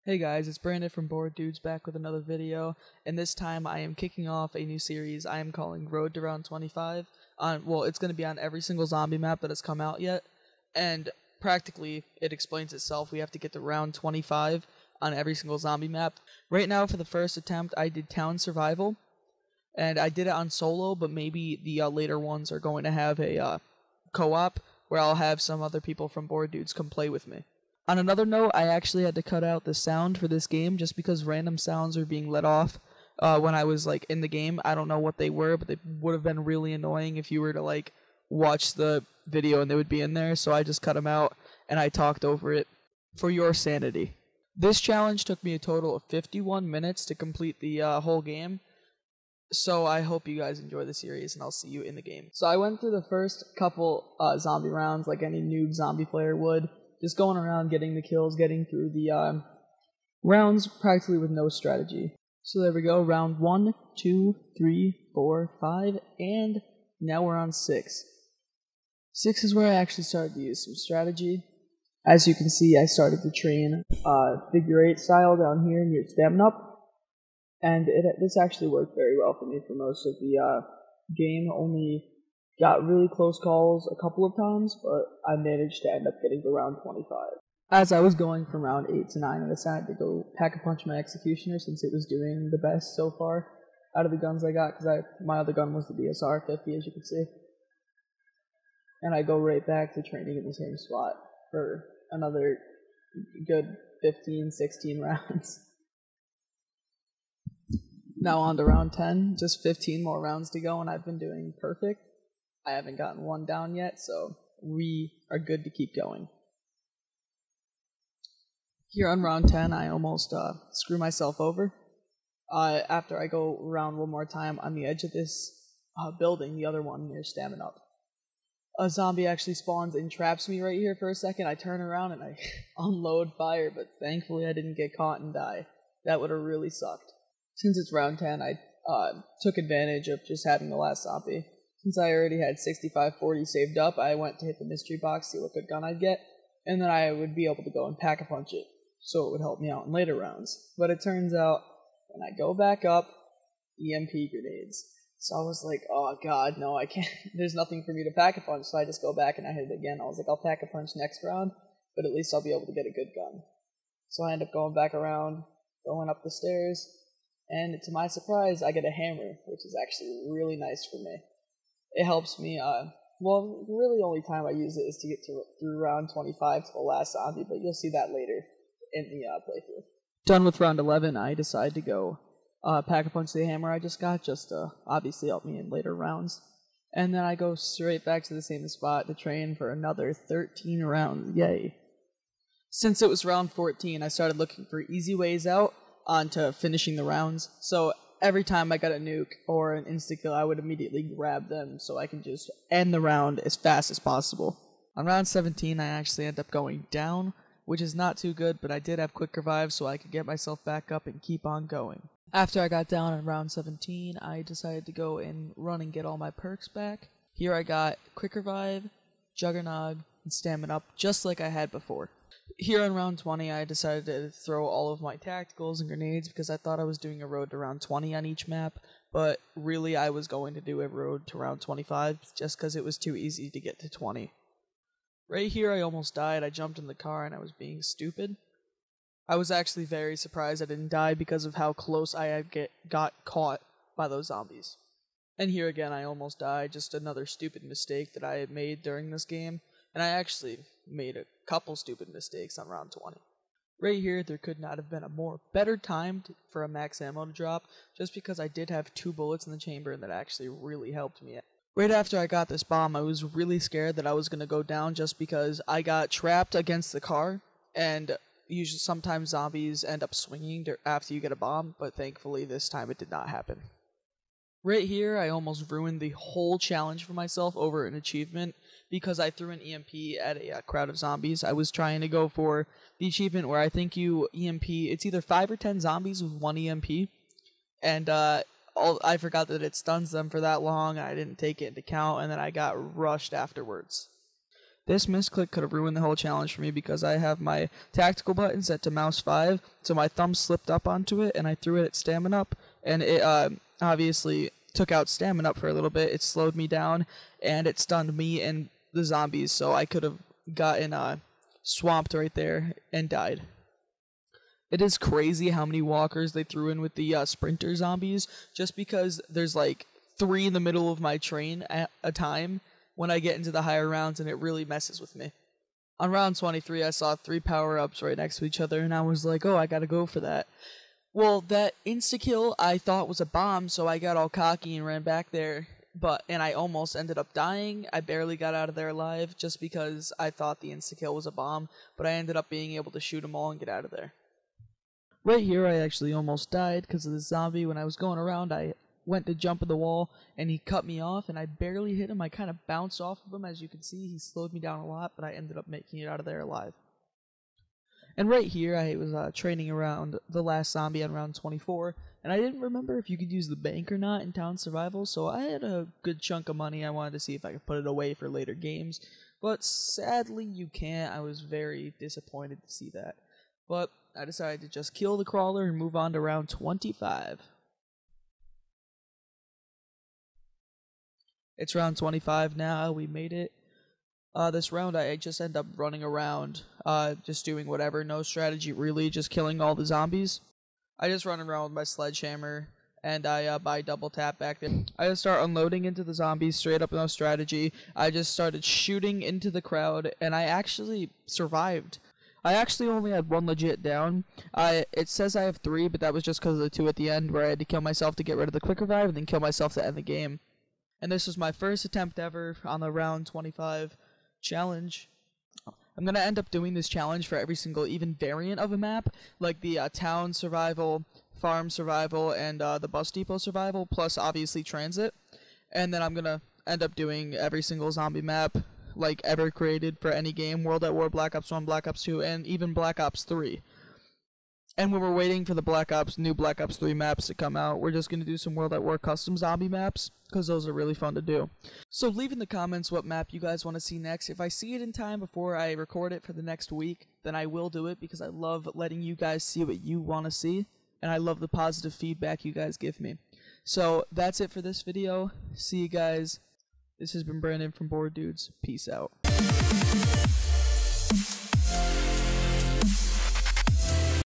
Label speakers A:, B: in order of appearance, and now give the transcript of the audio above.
A: Hey guys, it's Brandon from Bored Dudes back with another video, and this time I am kicking off a new series I am calling Road to Round 25. Well, it's going to be on every single zombie map that has come out yet, and practically it explains itself. We have to get to round 25 on every single zombie map. Right now, for the first attempt, I did Town Survival, and I did it on solo, but maybe the later ones are going to have a co-op where I'll have some other people from Bored Dudes come play with me. On another note, I actually had to cut out the sound for this game just because random sounds were being let off when I was in the game. I don't know what they were, but they would have been really annoying if you were to watch the video and they would be in there. So I just cut them out and I talked over it for your sanity. This challenge took me a total of 51 minutes to complete the whole game. So I hope you guys enjoy the series and I'll see you in the game. So I went through the first couple zombie rounds like any noob zombie player would. Just going around, getting the kills, getting through the rounds practically with no strategy. So there we go, round 1, 2, 3, 4, 5, and now we're on 6. 6 is where I actually started to use some strategy. As you can see, I started to train figure 8 style down here near stamina up, and this actually worked very well for me for most of the game. Only got really close calls a couple of times, but I managed to end up getting to round 25. As I was going from round 8 to 9, I decided to go pack-a-punch my Executioner since it was doing the best so far out of the guns I got, because my other gun was the BSR 50, as you can see. And I go right back to training in the same spot for another good 15, 16 rounds. Now on to round 10, just 15 more rounds to go, and I've been doing perfect. I haven't gotten one down yet, so we are good to keep going. Here on round 10, I almost screw myself over. After I go around one more time on the edge of this building, the other one near Stamina Up, a zombie actually spawns and traps me right here for a second. I turn around and I unload fire, but thankfully I didn't get caught and die. That would have really sucked. Since it's round 10, I took advantage of just having the last zombie. Since I already had 6540 saved up, I went to hit the mystery box, see what good gun I'd get, and then I would be able to go and pack-a-punch it, so it would help me out in later rounds. But it turns out, when I go back up, EMP grenades. So I was like, oh god, no, I can't, there's nothing for me to pack-a-punch, so I just go back and I hit it again. I was like, I'll pack-a-punch next round, but at least I'll be able to get a good gun. So I end up going back around, going up the stairs, and to my surprise, I get a hammer, which is actually really nice for me. It helps me, well, really only time I use it is to get through round 25 to the last zombie, but you'll see that later in the playthrough. Done with round 11, I decide to go pack-a-punch the hammer I just got, just to obviously help me in later rounds. And then I go straight back to the same spot to train for another 13 rounds, yay. Since it was round 14, I started looking for easy ways out onto finishing the rounds, so every time I got a nuke or an insta-kill, I would immediately grab them so I can just end the round as fast as possible. On round 17, I actually end up going down, which is not too good, but I did have quick revive so I could get myself back up and keep on going. After I got down on round 17, I decided to go and run and get all my perks back. Here I got quick revive, juggernog, and stamina up, just like I had before. Here on round 20, I decided to throw all of my tacticals and grenades because I thought I was doing a road to round 20 on each map, but really I was going to do a road to round 25 just because it was too easy to get to 20. Right here I almost died. I jumped in the car and I was being stupid. I was actually very surprised I didn't die because of how close I had got caught by those zombies. And here again I almost died, just another stupid mistake that I had made during this game, and I actually made a couple stupid mistakes on round 20. Right here, there could not have been a better time for a max ammo to drop, just because I did have 2 bullets in the chamber and that actually really helped me. Right after I got this bomb, I was really scared that I was going to go down just because I got trapped against the car, and usually sometimes zombies end up swinging after you get a bomb, but thankfully this time it did not happen. Right here, I almost ruined the whole challenge for myself over an achievement because I threw an EMP at a crowd of zombies. I was trying to go for the achievement where I think you EMP, it's either 5 or 10 zombies with 1 EMP, and I forgot that it stuns them for that long. I didn't take it into account, and then I got rushed afterwards. This misclick could have ruined the whole challenge for me because I have my tactical button set to mouse 5, so my thumb slipped up onto it, and I threw it at stamina up, and it obviously took out stamina up for a little bit. It slowed me down, and it stunned me and the zombies, so I could have gotten swamped right there and died. It is crazy how many walkers they threw in with the sprinter zombies, just because there's like 3 in the middle of my train at a time when I get into the higher rounds, and it really messes with me. On round 23, I saw 3 power-ups right next to each other, and I was like, oh, I gotta go for that. Well, that insta-kill I thought was a bomb, so I got all cocky and ran back there, and I almost ended up dying. I barely got out of there alive just because I thought the insta-kill was a bomb, but I ended up being able to shoot them all and get out of there. Right here, I actually almost died because of the zombie. When I was going around, I went to jump in the wall, and he cut me off, and I barely hit him. I kind of bounced off of him. As you can see, he slowed me down a lot, but I ended up making it out of there alive. And right here, I was training around the last zombie on round 24, and I didn't remember if you could use the bank or not in town survival, so I had a good chunk of money. I wanted to see if I could put it away for later games, but sadly you can't. I was very disappointed to see that. But I decided to just kill the crawler and move on to round 25. It's round 25 now. We made it. This round I just end up running around, just doing whatever, no strategy really, just killing all the zombies. I just run around with my sledgehammer, and I buy double tap back there. I just start unloading into the zombies, straight up, no strategy. I just started shooting into the crowd, and I actually survived. I actually only had 1 legit down. It says I have 3, but that was just because of the 2 at the end, where I had to kill myself to get rid of the quick revive, and then kill myself to end the game. And this was my first attempt ever on the round 25 challenge. I'm going to end up doing this challenge for every single even variant of a map, like the town survival, farm survival, and the bus depot survival, plus obviously transit. And then I'm going to end up doing every single zombie map like ever created for any game, World at War, Black Ops 1, Black Ops 2, and even Black Ops 3. And when we're waiting for the new Black Ops 3 maps to come out, we're just going to do some World at War custom zombie maps, because those are really fun to do. So leave in the comments what map you guys want to see next. If I see it in time before I record it for the next week, then I will do it, because I love letting you guys see what you want to see, and I love the positive feedback you guys give me. So that's it for this video. See you guys. This has been Brandon from Bored Dudes. Peace out.